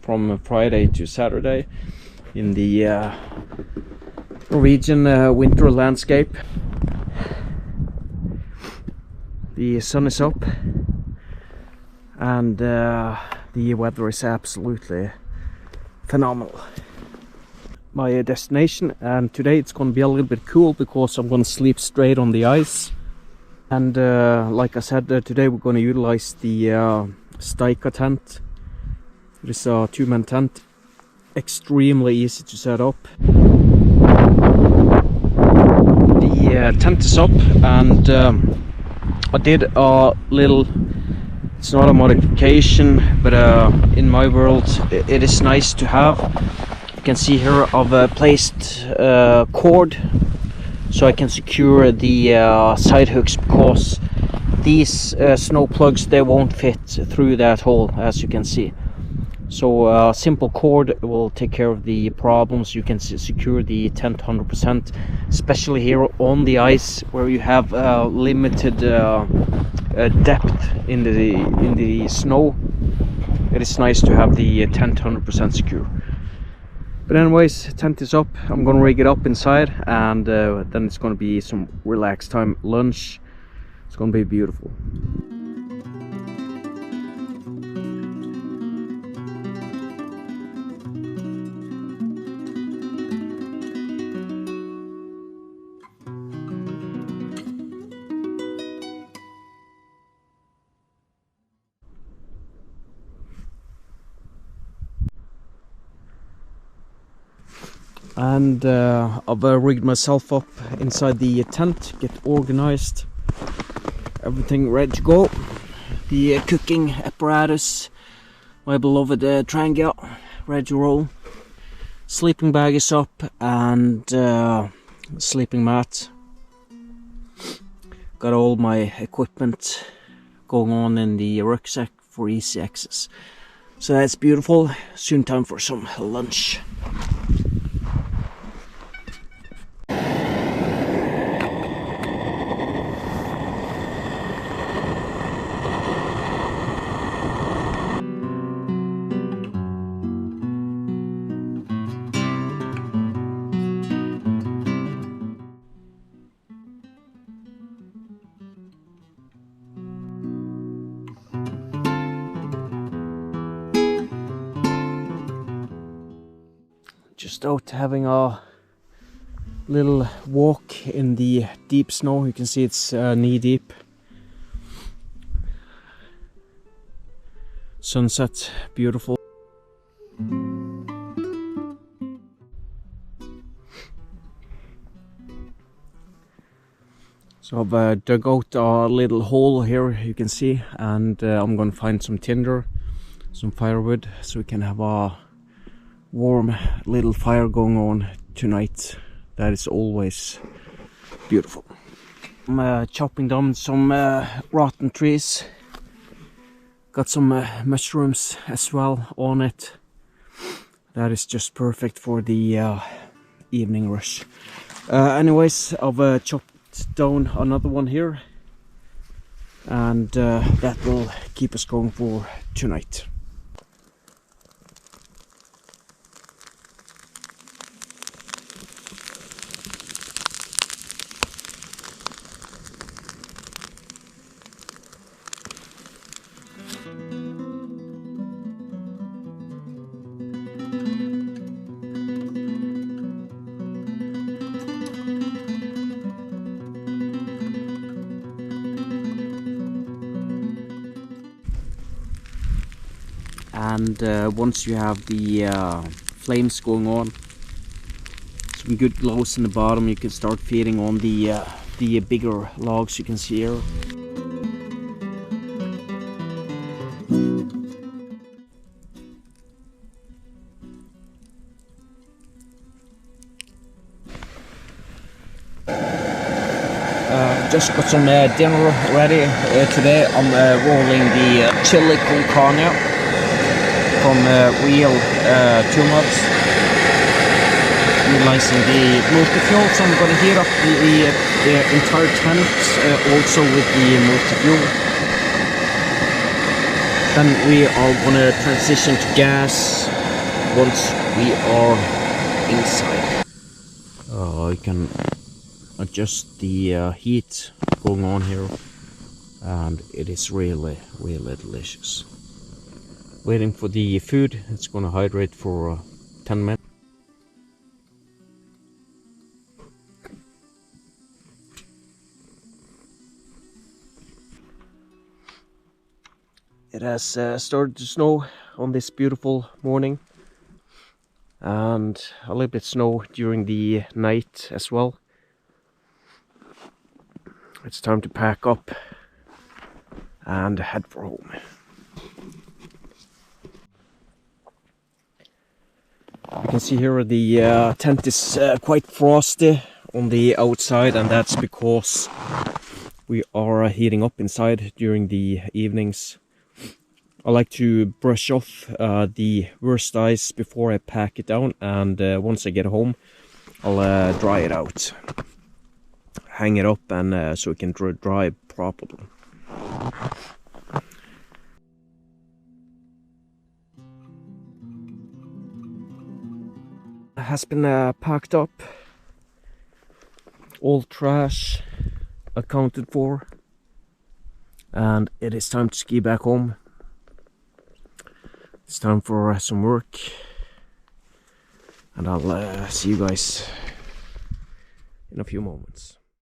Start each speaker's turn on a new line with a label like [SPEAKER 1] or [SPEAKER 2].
[SPEAKER 1] from Friday to Saturday in the Norwegian winter landscape. The sun is up and the weather is absolutely phenomenal. My destination, and today it's going to be a little bit cool because I'm going to sleep straight on the ice. And like I said, today we're going to utilize the Staika tent. It is a 2-man tent, extremely easy to set up. The tent is up, and I did a little, it's not a modification, but in my world it is nice to have. You can see here I've placed cord so I can secure the side hooks, because these snow plugs, they won't fit through that hole, as you can see. So simple cord will take care of the problems. You can secure the tent 100%, especially here on the ice where you have limited depth in the snow. It is nice to have the tent 100% secure. But anyways, tent is up. I'm gonna rig it up inside, and then it's gonna be some relaxed time, lunch. It's gonna be beautiful. And I've rigged myself up inside the tent, get organized, everything ready to go. The cooking apparatus, my beloved triangle, ready to roll. Sleeping bag is up, and sleeping mat. Got all my equipment going on in the rucksack for easy access. So that's beautiful. Soon time for some lunch. Just out having a little walk in the deep snow. You can see it's knee deep. Sunset, beautiful. So I've dug out a little hole here, you can see, and I'm going to find some tinder, some firewood, so we can have a warm little fire going on tonight. That is always beautiful. I'm chopping down some rotten trees. Got some mushrooms as well on it. That is just perfect for the evening rush. Anyways, I've chopped down another one here, and that will keep us going for tonight. And once you have the flames going on, some good glows in the bottom, you can start feeding on the bigger logs you can see here. Just got some dinner ready. Today I'm rolling the chili con carne from real tumods, utilizing the multi-fuel. So I'm going to heat up the entire tent also with the multi-fuel. Then we are going to transition to gas once we are inside. You can adjust the heat going on here, and it is really delicious. Waiting for the food. It's gonna hydrate for 10 minutes. It has started to snow on this beautiful morning, and a little bit snow during the night as well. It's time to pack up and head for home. You can see here the tent is quite frosty on the outside, and that's because we are heating up inside during the evenings. I like to brush off the worst ice before I pack it down, and once I get home I'll dry it out, hang it up, and so it can dry properly. It has been packed up, all trash accounted for, and it is time to ski back home. It's time for some work, and I'll see you guys in a few moments.